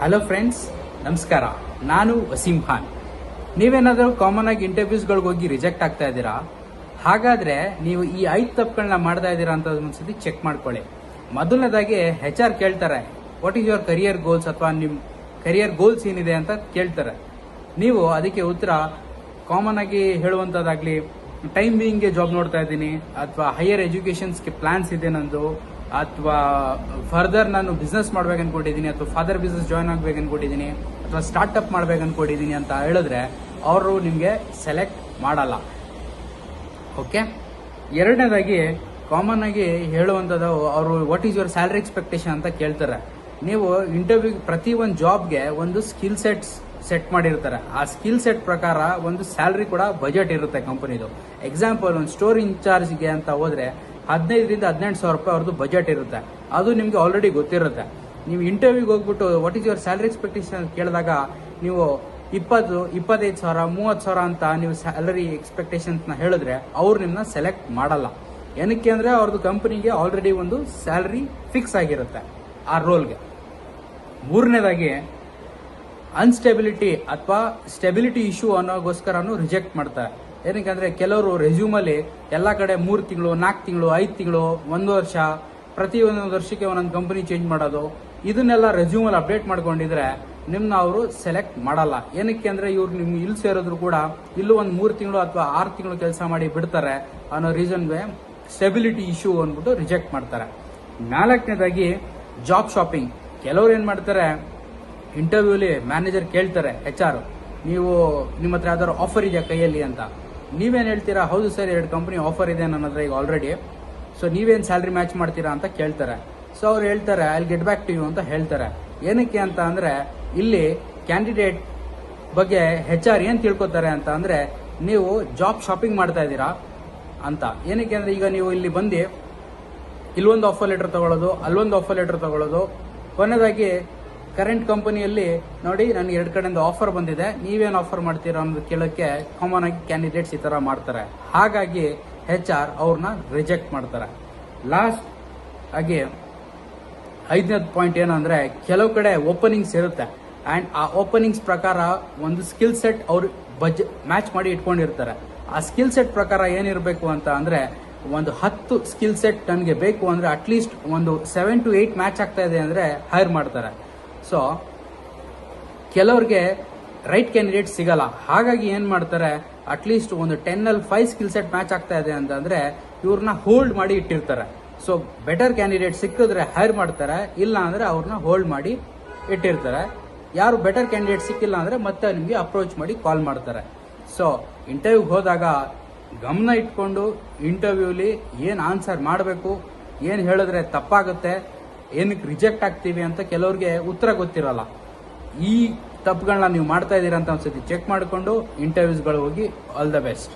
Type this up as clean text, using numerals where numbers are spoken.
Hello friends, ನಮಸ್ಕಾರ. ನಾನು ವಸೀಂ ಖಾನ್. ನೀವೇನಾದರೂ ಕಾಮನ್ ಆಗಿ ಇಂಟರ್ವ್ಯೂಸ್ಗಳಿಗೆ ಹೋಗಿ ರಿಜೆಕ್ಟ್ ಆಗ್ತಾ ಇದ್ದೀರಾ? ಹಾಗಾದ್ರೆ ನೀವು ಈ 5 ತಪ್ಪುಗಳನ್ನ ಮಾಡ್ತಾ ಇದ್ದೀರಾ ಅಂತ ಒಂದ್ಸತಿ ಚೆಕ್ ಮಾಡ್ಕೊಳ್ಳಿ. ಮೊದಲನೇದಾಗಿ HR ಕೇಳ್ತಾರೆ, what is your career goals, ಅಥವಾ ನಿಮ್ಮ ಕರಿಯರ್ ಗೋಲ್ಸ್ ಏನಿದೆ ಅಂತ ಕೇಳ್ತಾರೆ. ನೀವು ಅದಕ್ಕೆ ಉತ್ತರ ಕಾಮನ್ ಆಗಿ ಹೇಳುವಂಥದ್ದಾಗ್ಲಿ, ಟೈಮ್ ಬೀಯಿಂಗ್ಗೆ ಜಾಬ್ ನೋಡ್ತಾ ಇದ್ದೀನಿ, ಅಥವಾ ಹೈಯರ್ ಎಜುಕೇಷನ್ಸ್ಗೆ ಪ್ಲಾನ್ಸ್ ಇದೆ ನಂದು, ಅಥವಾ ಫರ್ದರ್ ನಾನು ಬಿಸ್ನೆಸ್ ಮಾಡ್ಬೇಕು ಅನ್ಕೊಂಡಿದ್ದೀನಿ, ಅಥವಾ ಫಾದರ್ ಬಿಸ್ನೆಸ್ ಜಾಯ್ನ್ ಆಗ್ಬೇಕು ಅನ್ಕೊಂಡಿದ್ದೀನಿ, ಅಥವಾ ಸ್ಟಾರ್ಟ್ಅಪ್ ಮಾಡ್ಬೇಕು ಅನ್ಕೊಂಡಿದ್ದೀನಿ ಅಂತ ಹೇಳಿದ್ರೆ ಅವರು ನಿಮಗೆ ಸೆಲೆಕ್ಟ್ ಮಾಡಲ್ಲ. ಓಕೆ. ಎರಡನೇದಾಗಿ ಕಾಮನ್ ಆಗಿ ಹೇಳುವಂಥದ್ದು, ಅವರು what is your salary expectation ಅಂತ ಕೇಳ್ತಾರೆ. ನೀವು ಇಂಟರ್ವ್ಯೂ ಪ್ರತಿ ಒಂದು ಜಾಬ್ಗೆ ಒಂದು ಸ್ಕಿಲ್ ಸೆಟ್ ಮಾಡಿರ್ತಾರೆ. ಆ ಸ್ಕಿಲ್ ಸೆಟ್ ಪ್ರಕಾರ ಒಂದು ಸ್ಯಾಲರಿ ಕೂಡ ಬಜೆಟ್ ಇರುತ್ತೆ ಕಂಪನಿದು. ಎಕ್ಸಾಂಪಲ್, ಒಂದು ಸ್ಟೋರ್ ಇನ್ಚಾರ್ಜ್ಗೆ ಅಂತ ಹೋದ್ರೆ 15,000 to 18,000 ರೂಪಾಯಿ ಅವ್ರದ್ದು ಬಜೆಟ್ ಇರುತ್ತೆ. ಅದು ನಿಮಗೆ ಆಲ್ರೆಡಿ ಗೊತ್ತಿರುತ್ತೆ. ನೀವು ಇಂಟರ್ವ್ಯೂಗೆ ಹೋಗ್ಬಿಟ್ಟು what is your salary expectation ಕೇಳಿದಾಗ ನೀವು 20,000, 25,000, 30,000 ಅಂತ ನೀವು ಸ್ಯಾಲರಿ ಎಕ್ಸ್ಪೆಕ್ಟೇಷನ್ಸ್ನ ಹೇಳಿದ್ರೆ ಅವ್ರು ನಿಮ್ಮನ್ನ ಸೆಲೆಕ್ಟ್ ಮಾಡಲ್ಲ. ಏನಕ್ಕೆ ಅಂದ್ರೆ ಅವ್ರದ್ದು ಕಂಪನಿಗೆ ಆಲ್ರೆಡಿ ಒಂದು ಸ್ಯಾಲರಿ ಫಿಕ್ಸ್ ಆಗಿರುತ್ತೆ ಆ ರೋಲ್ಗೆ. ಮೂರನೇದಾಗಿ ಅನ್ಸ್ಟೆಬಿಲಿಟಿ ಅಥವಾ ಸ್ಟೆಬಿಲಿಟಿ ಇಶ್ಯೂ ಅನ್ನೋಗೋಸ್ಕರನು ರಿಜೆಕ್ಟ್ ಮಾಡ್ತಾರೆ. ಏನಕ್ಕೆ ಕೆಲವರು ರೆಸ್ಯೂಮಲ್ಲಿ ಎಲ್ಲ ಕಡೆ 3 ತಿಂಗಳು, 4 ತಿಂಗಳು, 5 ತಿಂಗಳು, 1 ವರ್ಷ, ಪ್ರತಿ 1 ವರ್ಷಕ್ಕೆ ಒಂದೊಂದು ಕಂಪನಿ ಚೇಂಜ್ ಮಾಡೋದು, ಇದನ್ನೆಲ್ಲ ರೆಸ್ಯೂಮಲ್ಲಿ ಅಪ್ಡೇಟ್ ಮಾಡ್ಕೊಂಡಿದ್ರೆ ನಿಮ್ನ ಅವರು ಸೆಲೆಕ್ಟ್ ಮಾಡಲ್ಲ. ಏನಕ್ಕೆ ಅಂದ್ರೆ ಇವ್ರು ನಿಮ್ಗೆ ಇಲ್ಲಿ ಸೇರಿದ್ರು ಕೂಡ ಇಲ್ಲೂ ಒಂದು 3 ತಿಂಗಳು ಅಥವಾ 6 ತಿಂಗಳು ಕೆಲಸ ಮಾಡಿ ಬಿಡ್ತಾರೆ ಅನ್ನೋ ರೀಸನ್ಗೆ ಸ್ಟೆಬಿಲಿಟಿ ಇಶ್ಯೂ ಅಂದ್ಬಿಟ್ಟು ರಿಜೆಕ್ಟ್ ಮಾಡ್ತಾರೆ. 4ನೇದಾಗಿ ಜಾಬ್ ಶಾಪಿಂಗ್. ಕೆಲವ್ರು ಏನ್ ಮಾಡ್ತಾರೆ, ಇಂಟರ್ವ್ಯೂಲಿ ಮ್ಯಾನೇಜರ್ ಕೇಳ್ತಾರೆ HR, ನೀವು ನಿಮ್ಮ ಹತ್ರ ಯಾವ್ದಾದ್ರು ಆಫರ್ ಇದೆಯಾ ಕೈಯಲ್ಲಿ ಅಂತ. ನೀವೇನ್ ಹೇಳ್ತೀರಾ, ಹೌದು ಸರ್ 2 ಕಂಪನಿ ಆಫರ್ ಇದೆ ನನ್ನ ಹತ್ರ ಈಗ ಆಲ್ರೆಡಿ, ಸೊ ನೀವೇನ್ ಸ್ಯಾಲರಿ ಮ್ಯಾಚ್ ಮಾಡ್ತೀರಾ ಅಂತ ಕೇಳ್ತಾರೆ. ಸೊ ಅವ್ರು ಹೇಳ್ತಾರೆ I will get back to you ಅಂತ ಹೇಳ್ತಾರೆ. ಏನಕ್ಕೆ ಅಂತ ಅಂದ್ರೆ ಇಲ್ಲಿ ಕ್ಯಾಂಡಿಡೇಟ್ ಬಗ್ಗೆ HR ಏನ್ ತಿಳ್ಕೊತಾರೆ ಅಂತ ಅಂದ್ರೆ ನೀವು ಜಾಬ್ ಶಾಪಿಂಗ್ ಮಾಡ್ತಾ ಇದ್ದೀರಾ ಅಂತ. ಏನಕ್ಕೆ ಅಂದ್ರೆ ಈಗ ನೀವು ಇಲ್ಲಿ ಬಂದು ಇಲ್ಲೊಂದು ಆಫರ್ ಲೆಟರ್ ತಗೊಳ್ಳೋದು, ಅಲ್ಲೊಂದು ಆಫರ್ ಲೆಟರ್ ತಗೊಳ್ಳೋದು, ಕೊನೆಯದಾಗಿ ಕರೆಂಟ್ ಕಂಪನಿಯಲ್ಲಿ ನೋಡಿ ನನಗೆ 2 ಕಡೆಯಿಂದ ಆಫರ್ ಬಂದಿದೆ, ನೀವೇನು ಆಫರ್ ಮಾಡ್ತೀರಾ ಅನ್ನೋದು ಕೇಳೋಕ್ಕೆ ಕಾಮನ್ ಆಗಿ ಕ್ಯಾಂಡಿಡೇಟ್ಸ್ ಈ ತರ ಮಾಡ್ತಾರೆ. ಹಾಗಾಗಿ HR ಅವ್ರನ್ನ ರಿಜೆಕ್ಟ್ ಮಾಡ್ತಾರೆ. ಲಾಸ್ಟ್ ಆಗಿ 5ನೇ ಪಾಯಿಂಟ್ ಏನಂದ್ರೆ, ಕೆಲವು ಕಡೆ ಓಪನಿಂಗ್ಸ್ ಇರುತ್ತೆ ಅಂಡ್ ಆ ಓಪನಿಂಗ್ಸ್ ಪ್ರಕಾರ ಒಂದು ಸ್ಕಿಲ್ ಸೆಟ್ ಅವ್ರು ಮ್ಯಾಚ್ ಮಾಡಿ ಇಟ್ಕೊಂಡಿರ್ತಾರೆ. ಆ ಸ್ಕಿಲ್ ಸೆಟ್ ಪ್ರಕಾರ ಏನಿರಬೇಕು ಅಂತ ಅಂದ್ರೆ, ಒಂದು 10 ಸ್ಕಿಲ್ ಸೆಟ್ ನನಗೆ ಬೇಕು ಅಂದ್ರೆ ಅಟ್ಲೀಸ್ಟ್ ಒಂದು 7 to 8 ಮ್ಯಾಚ್ ಆಗ್ತಾ ಇದೆ ಅಂದ್ರೆ ಹೈರ್ ಮಾಡ್ತಾರೆ. ಸೊ ಕೆಲವ್ರಿಗೆ ರೈಟ್ ಕ್ಯಾಂಡಿಡೇಟ್ ಸಿಗಲ್ಲ. ಹಾಗಾಗಿ ಏನ್ ಮಾಡ್ತಾರೆ, ಅಟ್ಲೀಸ್ಟ್ ಒಂದು 10 5 ಸ್ಕಿಲ್ ಸೆಟ್ ಮ್ಯಾಚ್ ಆಗ್ತಾ ಇದೆ ಅಂತಂದ್ರೆ ಇವ್ರನ್ನ ಹೋಲ್ಡ್ ಮಾಡಿ ಇಟ್ಟಿರ್ತಾರೆ. ಸೊ ಬೆಟರ್ ಕ್ಯಾಂಡಿಡೇಟ್ ಸಿಕ್ಕಿದ್ರೆ ಹೈರ್ ಮಾಡ್ತಾರೆ, ಇಲ್ಲ ಅಂದ್ರೆ ಅವ್ರನ್ನ ಹೋಲ್ಡ್ ಮಾಡಿ ಇಟ್ಟಿರ್ತಾರೆ. ಯಾರು ಬೆಟರ್ ಕ್ಯಾಂಡಿಡೇಟ್ ಸಿಕ್ಕಿಲ್ಲ ಅಂದ್ರೆ ಮತ್ತೆ ನಿಮಗೆ ಅಪ್ರೋಚ್ ಮಾಡಿ ಕಾಲ್ ಮಾಡ್ತಾರೆ. ಸೊ ಇಂಟರ್ವ್ಯೂಗೆ ಹೋದಾಗ ಗಮನ ಇಟ್ಕೊಂಡು ಇಂಟರ್ವ್ಯೂಲಿ ಏನ್ ಆನ್ಸರ್ ಮಾಡಬೇಕು, ಏನ್ ಹೇಳಿದ್ರೆ ತಪ್ಪಾಗುತ್ತೆ, ಏನಕ್ಕೆ ರಿಜೆಕ್ಟ್ ಆಗ್ತೀವಿ ಅಂತ ಕೆಲವ್ರಿಗೆ ಉತ್ತರ ಗೊತ್ತಿರಲ್ಲ. ಈ ತಪ್ಪುಗಳನ್ನ ನೀವು ಮಾಡ್ತಾ ಇದ್ದೀರಾ ಅಂತ ಒಂದ್ಸತಿ ಚೆಕ್ ಮಾಡಿಕೊಂಡು ಇಂಟರ್ವ್ಯೂಸ್ಗಳು ಹೋಗಿ. All the best.